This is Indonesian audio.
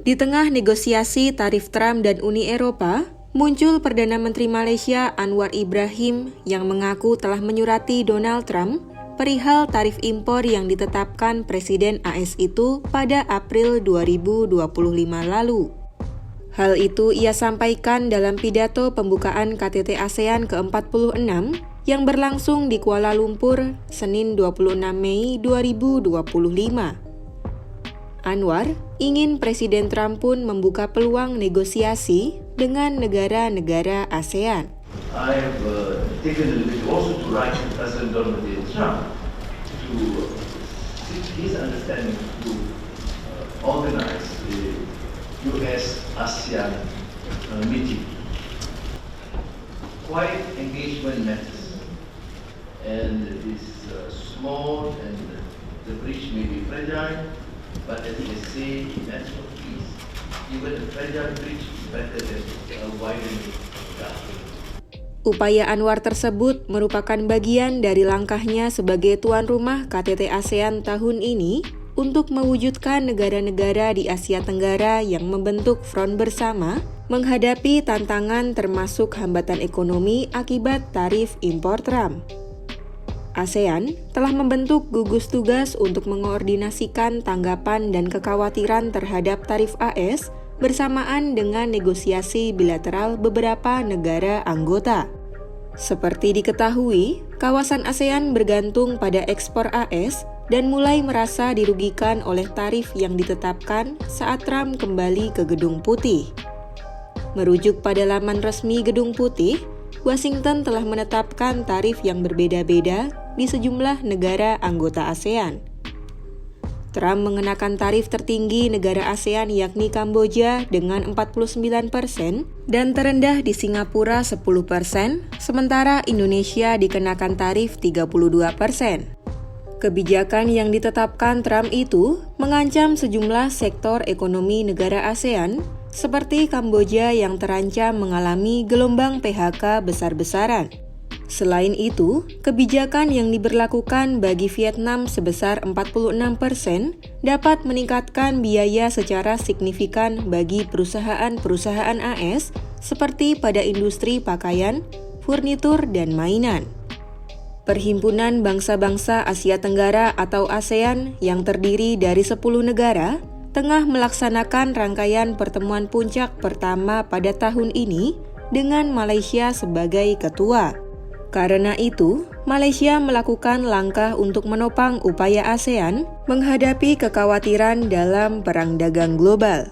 Di tengah negosiasi tarif Trump dan Uni Eropa, muncul Perdana Menteri Malaysia Anwar Ibrahim yang mengaku telah menyurati Donald Trump perihal tarif impor yang ditetapkan Presiden AS itu pada April 2025 lalu. Hal itu ia sampaikan dalam pidato pembukaan KTT ASEAN ke-46 yang berlangsung di Kuala Lumpur, Senin 26 Mei 2025. Anwar ingin Presiden Trump pun membuka peluang negosiasi dengan negara-negara ASEAN. I have taken a little bit also to write to President Donald Trump to seek his understanding to organize the US-ASEAN meeting. Quiet engagement matters, and this small and the bridge may be fragile, but as they say in matters of peace, even a fragile bridge is better than a widening gap. Upaya Anwar tersebut merupakan bagian dari langkahnya sebagai tuan rumah KTT ASEAN tahun ini untuk mewujudkan negara-negara di Asia Tenggara yang membentuk front bersama menghadapi tantangan termasuk hambatan ekonomi akibat tarif impor Trump. ASEAN telah membentuk gugus tugas untuk mengoordinasikan tanggapan dan kekhawatiran terhadap tarif AS bersamaan dengan negosiasi bilateral beberapa negara anggota. Seperti diketahui, kawasan ASEAN bergantung pada ekspor AS dan mulai merasa dirugikan oleh tarif yang ditetapkan saat Trump kembali ke Gedung Putih. Merujuk pada laman resmi Gedung Putih, Washington telah menetapkan tarif yang berbeda-beda di sejumlah negara anggota ASEAN. Trump mengenakan tarif tertinggi negara ASEAN yakni Kamboja dengan 49% dan terendah di Singapura 10%, sementara Indonesia dikenakan tarif 32%. Kebijakan yang ditetapkan Trump itu mengancam sejumlah sektor ekonomi negara ASEAN seperti Kamboja yang terancam mengalami gelombang PHK besar-besaran. Selain itu, kebijakan yang diberlakukan bagi Vietnam sebesar 46% dapat meningkatkan biaya secara signifikan bagi perusahaan-perusahaan AS seperti pada industri pakaian, furnitur, dan mainan. Perhimpunan Bangsa-Bangsa Asia Tenggara atau ASEAN yang terdiri dari 10 negara tengah melaksanakan rangkaian pertemuan puncak pertama pada tahun ini dengan Malaysia sebagai ketua. Karena itu, Malaysia melakukan langkah untuk menopang upaya ASEAN menghadapi kekhawatiran dalam perang dagang global.